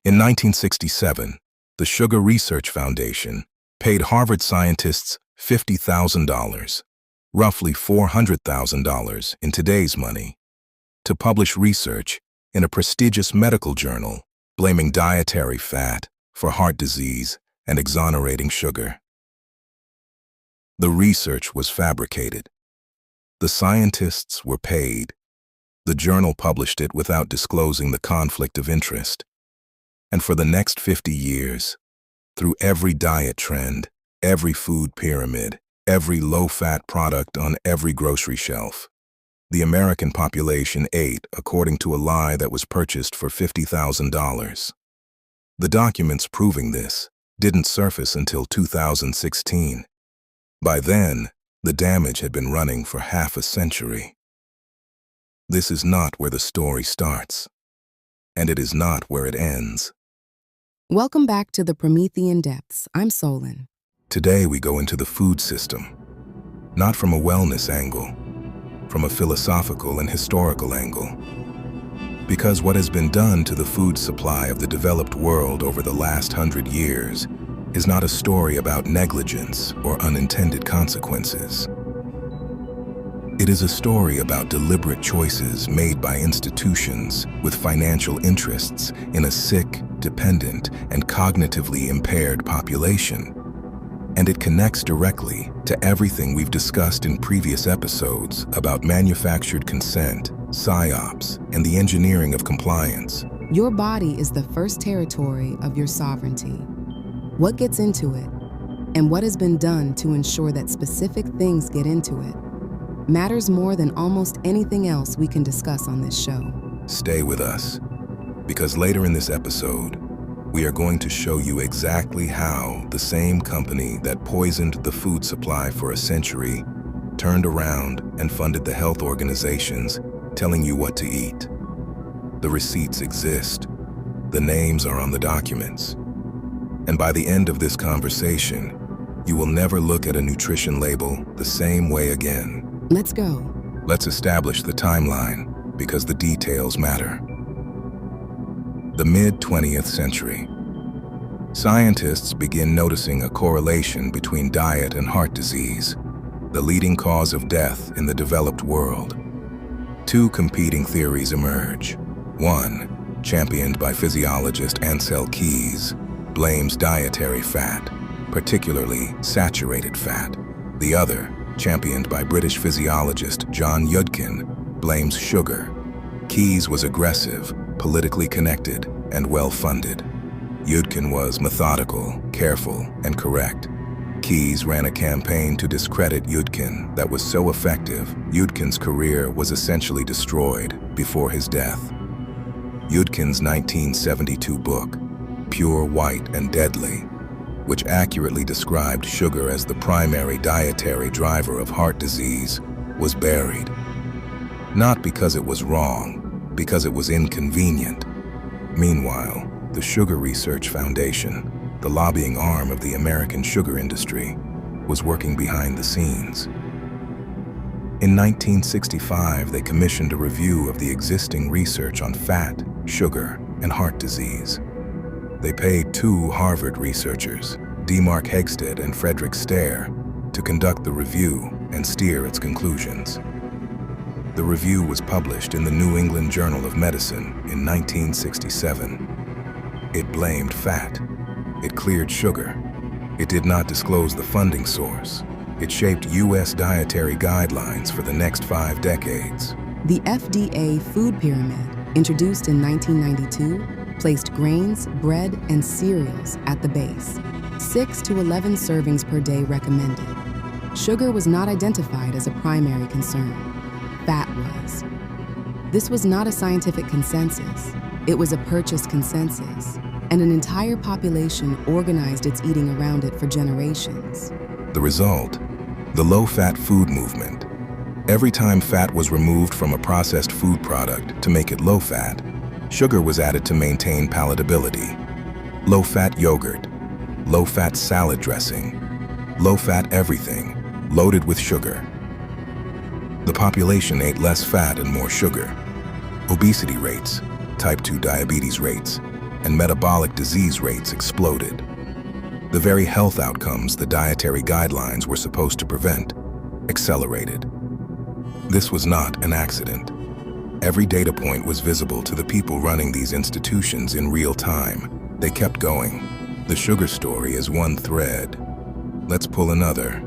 In 1967, the Sugar Research Foundation paid Harvard scientists $50,000, roughly $400,000 in today's money, to publish research in a prestigious medical journal blaming dietary fat for heart disease and exonerating sugar. The research was fabricated. The scientists were paid. The journal published it without disclosing the conflict of interest. And for the next 50 years, through every diet trend, every food pyramid, every low-fat product on every grocery shelf, the American population ate according to a lie that was purchased for $50,000. The documents proving this didn't surface until 2016. By then, the damage had been running for half a century. This is not where the story starts, and it is not where it ends. Welcome back to the Promethean Depths. I'm Solen. Today we go into the food system, not from a wellness angle, from a philosophical and historical angle. Because what has been done to the food supply of the developed world over the last 100 years is not a story about negligence or unintended consequences. It is a story about deliberate choices made by institutions with financial interests in a sick, dependent, and cognitively impaired population. And it connects directly to everything we've discussed in previous episodes about manufactured consent, psyops, and the engineering of compliance. Your body is the first territory of your sovereignty. What gets into it, and what has been done to ensure that specific things get into it, matters more than almost anything else we can discuss on this show. Stay with us, because later in this episode, we are going to show you exactly how the same company that poisoned the food supply for a century turned around and funded the health organizations telling you what to eat. The receipts exist. The names are on the documents. And by the end of this conversation, you will never look at a nutrition label the same way again. Let's go. Let's establish the timeline, because the details matter. The mid-20th century. Scientists begin noticing a correlation between diet and heart disease, the leading cause of death in the developed world. Two competing theories emerge. One, championed by physiologist Ancel Keys, blames dietary fat, particularly saturated fat. The other, championed by British physiologist John Yudkin, blames sugar. Keys was aggressive, politically connected, and well-funded. Yudkin was methodical, careful, and correct. Keys ran a campaign to discredit Yudkin that was so effective, Yudkin's career was essentially destroyed before his death. Yudkin's 1972 book, Pure, White, and Deadly, which accurately described sugar as the primary dietary driver of heart disease, was buried. Not because it was wrong, because it was inconvenient. Meanwhile, the Sugar Research Foundation, the lobbying arm of the American sugar industry, was working behind the scenes. In 1965, they commissioned a review of the existing research on fat, sugar, and heart disease. They paid two Harvard researchers, D. Mark Hegsted and Frederick Stare, to conduct the review and steer its conclusions. The review was published in the New England Journal of Medicine in 1967. It blamed fat. It cleared sugar. It did not disclose the funding source. It shaped U.S. dietary guidelines for the next 5 decades. The FDA food pyramid, introduced in 1992, placed grains, bread, and cereals at the base. 6 to 11 servings per day recommended. Sugar was not identified as a primary concern. Fat was. This was not a scientific consensus. It was a purchased consensus, and an entire population organized its eating around it for generations. The result, the low-fat food movement. Every time fat was removed from a processed food product to make it low-fat, sugar was added to maintain palatability. Low-fat yogurt, low-fat salad dressing, low-fat everything, loaded with sugar. The population ate less fat and more sugar. Obesity rates, type 2 diabetes rates, and metabolic disease rates exploded. The very health outcomes the dietary guidelines were supposed to prevent accelerated. This was not an accident. Every data point was visible to the people running these institutions in real time. They kept going. The sugar story is one thread. Let's pull another.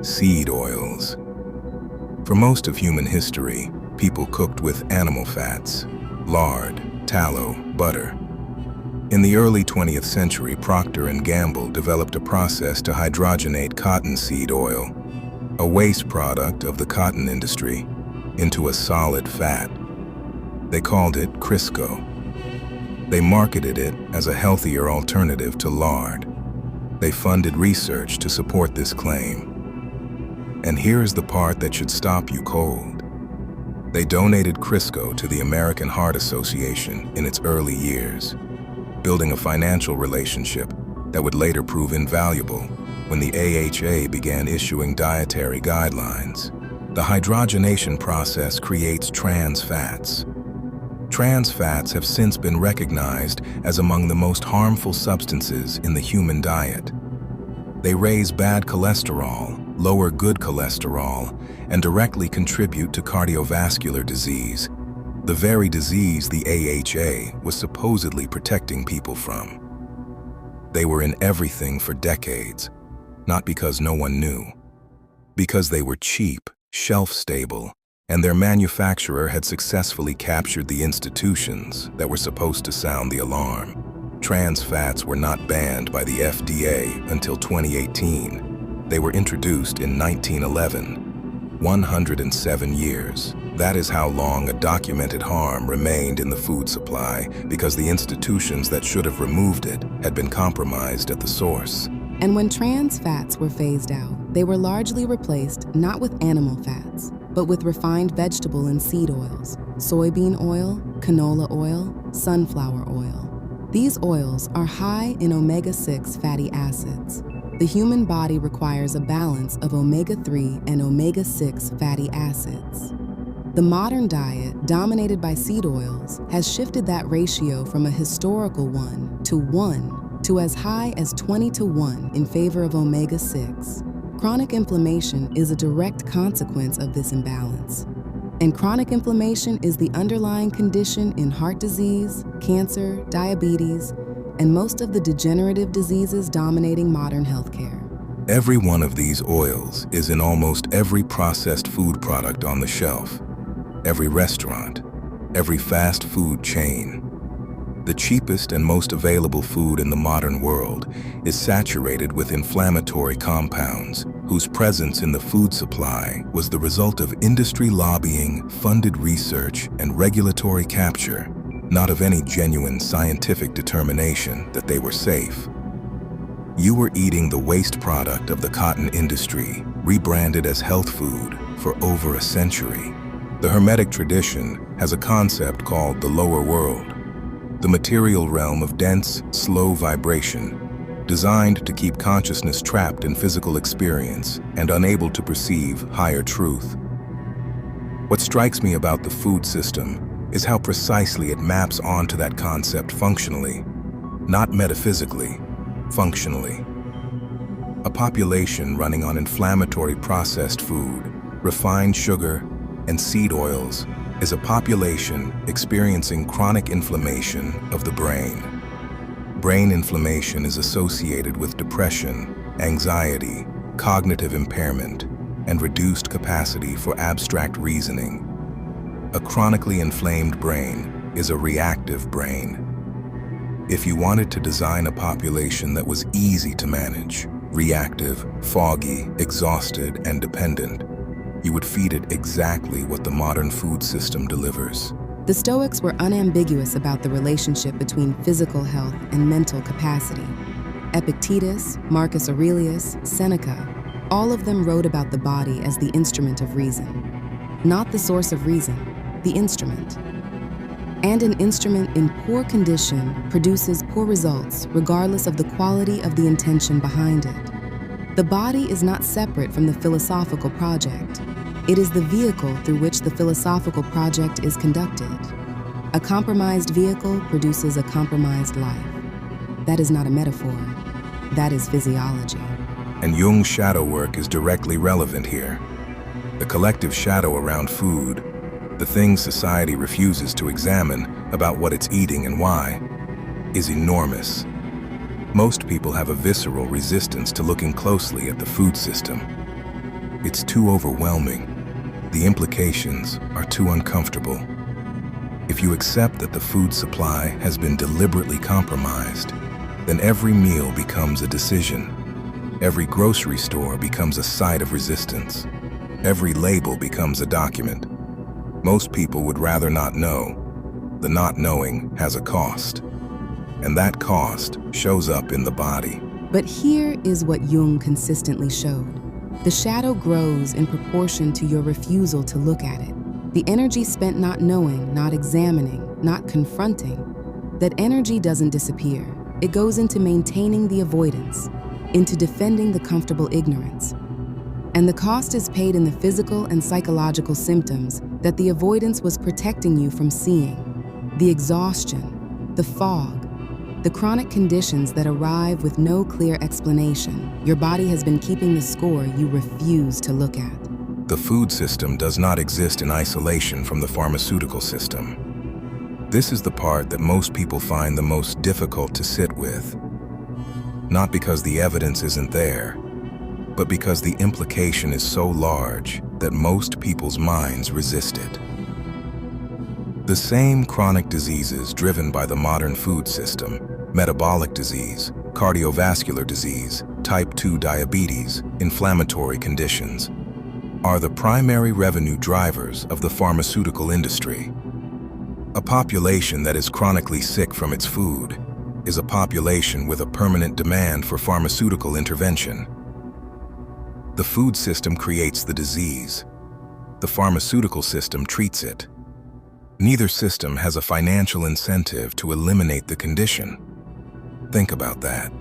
Seed oils. For most of human history, people cooked with animal fats, lard, tallow, butter. In the early 20th century, Procter & Gamble developed a process to hydrogenate cottonseed oil, a waste product of the cotton industry, into a solid fat. They called it Crisco. They marketed it as a healthier alternative to lard. They funded research to support this claim. And here's the part that should stop you cold. They donated Crisco to the American Heart Association in its early years, building a financial relationship that would later prove invaluable when the AHA began issuing dietary guidelines. The hydrogenation process creates trans fats. Trans fats have since been recognized as among the most harmful substances in the human diet. They raise bad cholesterol, lower good cholesterol, and directly contribute to cardiovascular disease, the very disease the AHA was supposedly protecting people from. They were in everything for decades, not because no one knew, because they were cheap, shelf-stable, and their manufacturer had successfully captured the institutions that were supposed to sound the alarm. Trans fats were not banned by the FDA until 2018. They were introduced in 1911, 107 years. That is how long a documented harm remained in the food supply, because the institutions that should have removed it had been compromised at the source. And when trans fats were phased out, they were largely replaced not with animal fats, but with refined vegetable and seed oils, soybean oil, canola oil, sunflower oil. These oils are high in omega-6 fatty acids. The human body requires a balance of omega-3 and omega-6 fatty acids. The modern diet, dominated by seed oils, has shifted that ratio from a historical 1 to 1 to as high as 20 to 1 in favor of omega-6. Chronic inflammation is a direct consequence of this imbalance. And chronic inflammation is the underlying condition in heart disease, cancer, diabetes, and most of the degenerative diseases dominating modern healthcare. Every one of these oils is in almost every processed food product on the shelf, every restaurant, every fast food chain. The cheapest and most available food in the modern world is saturated with inflammatory compounds whose presence in the food supply was the result of industry lobbying, funded research, and regulatory capture, not of any genuine scientific determination that they were safe. You were eating the waste product of the cotton industry, rebranded as health food, for over a century. The Hermetic tradition has a concept called the lower world, the material realm of dense, slow vibration, designed to keep consciousness trapped in physical experience and unable to perceive higher truth. What strikes me about the food system is how precisely it maps onto that concept functionally, not metaphysically, functionally. A population running on inflammatory processed food, refined sugar, and seed oils is a population experiencing chronic inflammation of the brain. Brain inflammation is associated with depression, anxiety, cognitive impairment, and reduced capacity for abstract reasoning. A chronically inflamed brain is a reactive brain. If you wanted to design a population that was easy to manage, reactive, foggy, exhausted, and dependent, you would feed it exactly what the modern food system delivers. The Stoics were unambiguous about the relationship between physical health and mental capacity. Epictetus, Marcus Aurelius, Seneca, all of them wrote about the body as the instrument of reason. Not the source of reason, the instrument. And an instrument in poor condition produces poor results regardless of the quality of the intention behind it. The body is not separate from the philosophical project. It is the vehicle through which the philosophical project is conducted. A compromised vehicle produces a compromised life. That is not a metaphor. That is physiology. And Jung's shadow work is directly relevant here. The collective shadow around food, the things society refuses to examine about what it's eating and why, is enormous. Most people have a visceral resistance to looking closely at the food system. It's too overwhelming. The implications are too uncomfortable. If you accept that the food supply has been deliberately compromised, then every meal becomes a decision. Every grocery store becomes a site of resistance. Every label becomes a document. Most people would rather not know. The not knowing has a cost. And that cost shows up in the body. But here is what Jung consistently showed. The shadow grows in proportion to your refusal to look at it. The energy spent not knowing, not examining, not confronting, that energy doesn't disappear. It goes into maintaining the avoidance, into defending the comfortable ignorance. And the cost is paid in the physical and psychological symptoms that the avoidance was protecting you from seeing. The exhaustion, the fog, the chronic conditions that arrive with no clear explanation. Your body has been keeping the score you refuse to look at. The food system does not exist in isolation from the pharmaceutical system. This is the part that most people find the most difficult to sit with. Not because the evidence isn't there, but because the implication is so large that most people's minds resist it. The same chronic diseases driven by the modern food system, metabolic disease, cardiovascular disease, type 2 diabetes, inflammatory conditions, are the primary revenue drivers of the pharmaceutical industry. A population that is chronically sick from its food is a population with a permanent demand for pharmaceutical intervention. The food system creates the disease. The pharmaceutical system treats it. Neither system has a financial incentive to eliminate the condition. Think about that.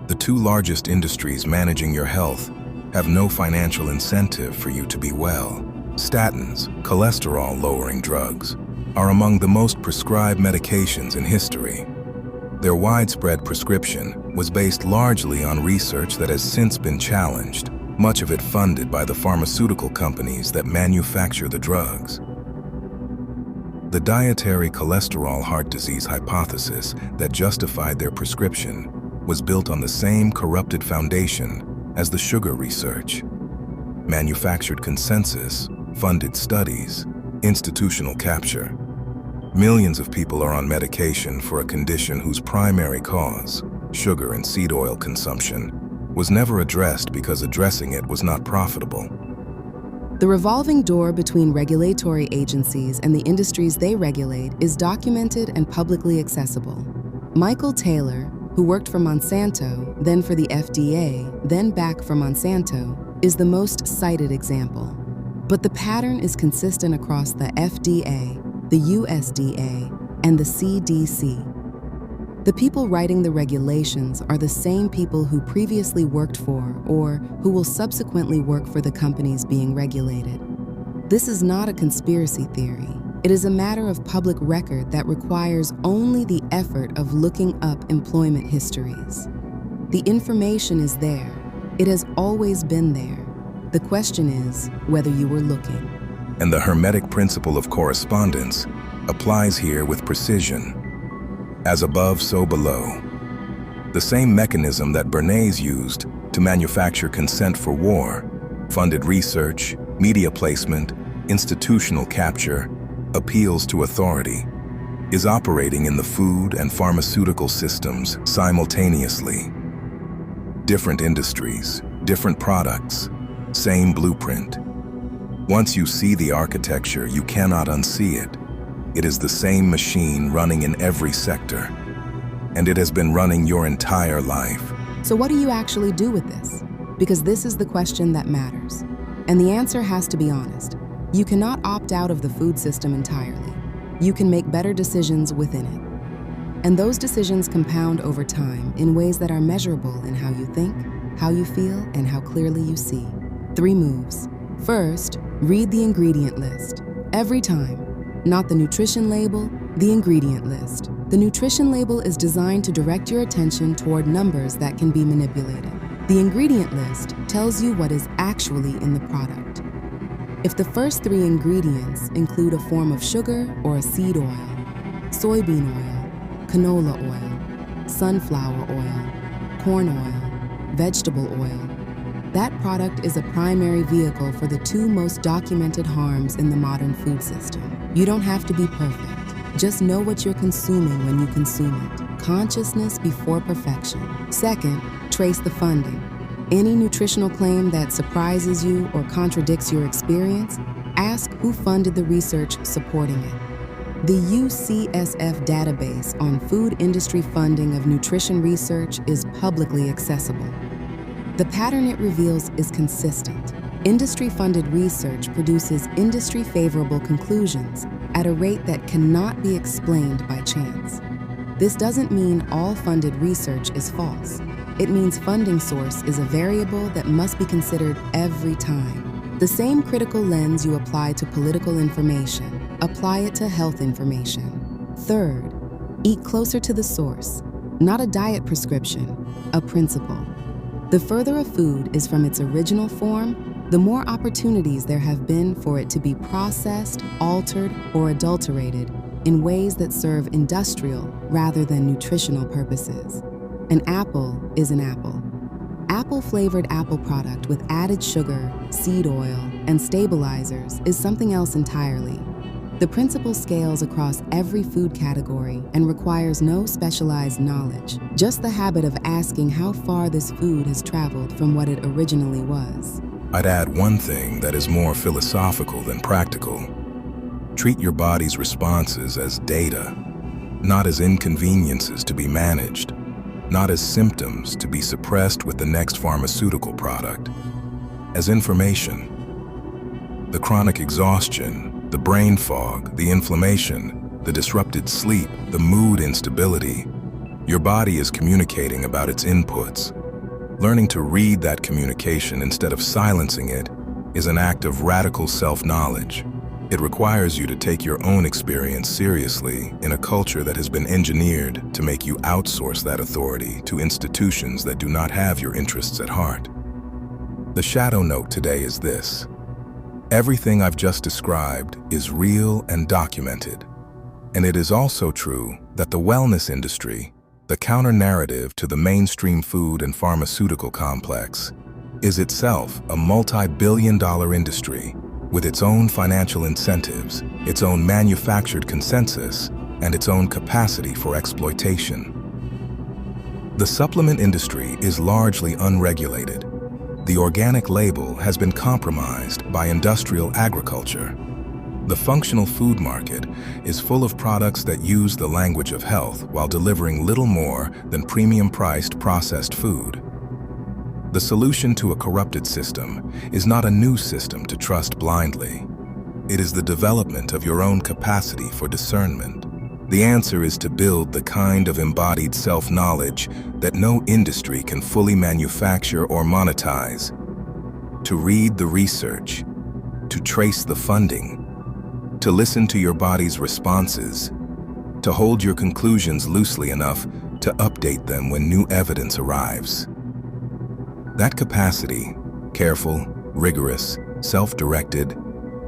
The two largest industries managing your health have no financial incentive for you to be well. Statins, cholesterol-lowering drugs, are among the most prescribed medications in history. Their widespread prescription was based largely on research that has since been challenged, much of it funded by the pharmaceutical companies that manufacture the drugs. The dietary cholesterol heart disease hypothesis that justified their prescription was built on the same corrupted foundation as the sugar research. Manufactured consensus, funded studies, institutional capture. Millions of people are on medication for a condition whose primary cause, sugar and seed oil consumption, was never addressed because addressing it was not profitable. The revolving door between regulatory agencies and the industries they regulate is documented and publicly accessible. Michael Taylor, who worked for Monsanto, then for the FDA, then back for Monsanto, is the most cited example. But the pattern is consistent across the FDA, the USDA, and the CDC. The people writing the regulations are the same people who previously worked for or who will subsequently work for the companies being regulated. This is not a conspiracy theory. It is a matter of public record that requires only the effort of looking up employment histories. The information is there. It has always been there. The question is whether you were looking. And the hermetic principle of correspondence applies here with precision. As above, so below. The same mechanism that Bernays used to manufacture consent for war, funded research, media placement, institutional capture, appeals to authority, is operating in the food and pharmaceutical systems simultaneously. Different industries, different products, same blueprint. Once you see the architecture, you cannot unsee it. It is the same machine running in every sector, and it has been running your entire life. So what do you actually do with this? Because this is the question that matters. And the answer has to be honest. You cannot opt out of the food system entirely. You can make better decisions within it. And those decisions compound over time in ways that are measurable in how you think, how you feel, and how clearly you see. 3 moves. First, read the ingredient list. Every time. Not the nutrition label, the ingredient list. The nutrition label is designed to direct your attention toward numbers that can be manipulated. The ingredient list tells you what is actually in the product. If the first three ingredients include a form of sugar or a seed oil, soybean oil, canola oil, sunflower oil, corn oil, vegetable oil, that product is a primary vehicle for the two most documented harms in the modern food system. You don't have to be perfect. Just know what you're consuming when you consume it. Consciousness before perfection. Second, trace the funding. Any nutritional claim that surprises you or contradicts your experience, ask who funded the research supporting it. The UCSF database on food industry funding of nutrition research is publicly accessible. The pattern it reveals is consistent. Industry-funded research produces industry-favorable conclusions at a rate that cannot be explained by chance. This doesn't mean all funded research is false. It means funding source is a variable that must be considered every time. The same critical lens you apply to political information, apply it to health information. Third, eat closer to the source, not a diet prescription, a principle. The further a food is from its original form, the more opportunities there have been for it to be processed, altered, or adulterated in ways that serve industrial rather than nutritional purposes. An apple is an apple. Apple-flavored apple product with added sugar, seed oil, and stabilizers is something else entirely. The principle scales across every food category and requires no specialized knowledge, just the habit of asking how far this food has traveled from what it originally was. I'd add one thing that is more philosophical than practical. Treat your body's responses as data, not as inconveniences to be managed, not as symptoms to be suppressed with the next pharmaceutical product, as information. The chronic exhaustion, the brain fog, the inflammation, the disrupted sleep, the mood instability. Your body is communicating about its inputs. Learning to read that communication instead of silencing it is an act of radical self-knowledge. It requires you to take your own experience seriously in a culture that has been engineered to make you outsource that authority to institutions that do not have your interests at heart. The shadow note today is this. Everything I've just described is real and documented. And it is also true that the wellness industry, the counter-narrative to the mainstream food and pharmaceutical complex, is itself a multi-billion-dollar industry with its own financial incentives, its own manufactured consensus, and its own capacity for exploitation. The supplement industry is largely unregulated. The organic label has been compromised by industrial agriculture. The functional food market is full of products that use the language of health while delivering little more than premium-priced processed food. The solution to a corrupted system is not a new system to trust blindly. It is the development of your own capacity for discernment. The answer is to build the kind of embodied self-knowledge that no industry can fully manufacture or monetize. To read the research, to trace the funding, to listen to your body's responses, to hold your conclusions loosely enough to update them when new evidence arrives. That capacity, careful, rigorous, self-directed,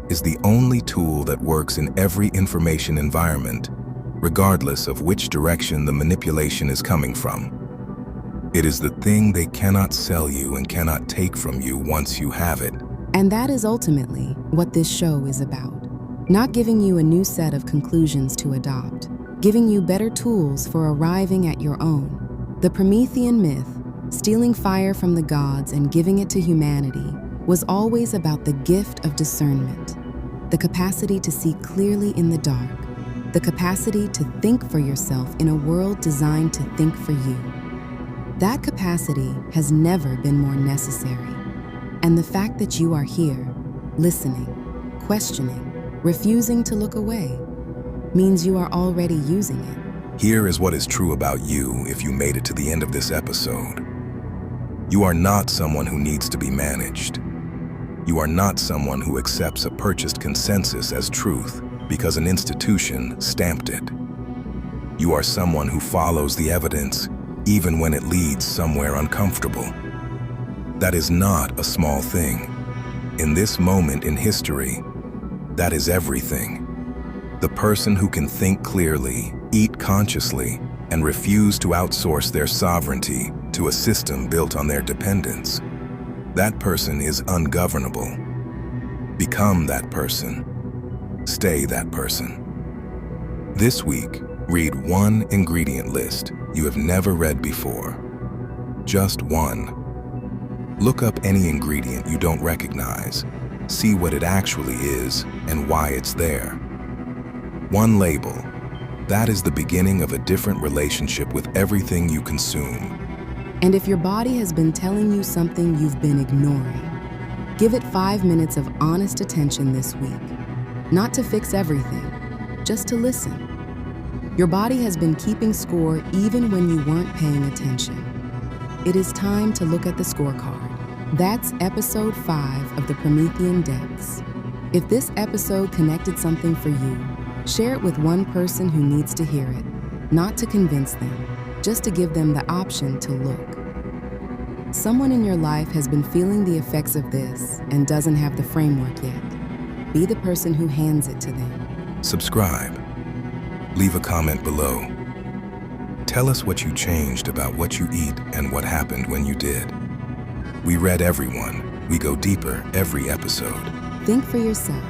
is the only tool that works in every information environment, regardless of which direction the manipulation is coming from. It is the thing they cannot sell you and cannot take from you once you have it. And that is ultimately what this show is about. Not giving you a new set of conclusions to adopt, giving you better tools for arriving at your own. The Promethean myth, stealing fire from the gods and giving it to humanity, was always about the gift of discernment, the capacity to see clearly in the dark, the capacity to think for yourself in a world designed to think for you. That capacity has never been more necessary. And the fact that you are here, listening, questioning, refusing to look away, means you are already using it. Here is what is true about you if you made it to the end of this episode. You are not someone who needs to be managed. You are not someone who accepts a purchased consensus as truth. because an institution stamped it. You are someone who follows the evidence, even when it leads somewhere uncomfortable. That is not a small thing. In this moment in history, that is everything. The person who can think clearly, eat consciously, and refuse to outsource their sovereignty to a system built on their dependence. That person is ungovernable. Become that person. Stay that person. This week, read one ingredient list you have never read before. Just one. Look up any ingredient you don't recognize. See what it actually is and why it's there. One label. That is the beginning of a different relationship with everything you consume. And if your body has been telling you something you've been ignoring, give it 5 minutes of honest attention this week. Not to fix everything, just to listen. Your body has been keeping score even when you weren't paying attention. It is time to look at the scorecard. That's episode 5 of the Promethean Depths. If this episode connected something for you, share it with one person who needs to hear it, not to convince them, just to give them the option to look. Someone in your life has been feeling the effects of this and doesn't have the framework yet. Be the person who hands it to them. Subscribe. Leave a comment below. Tell us what you changed about what you eat and what happened when you did. We read everyone. We go deeper every episode. Think for yourself.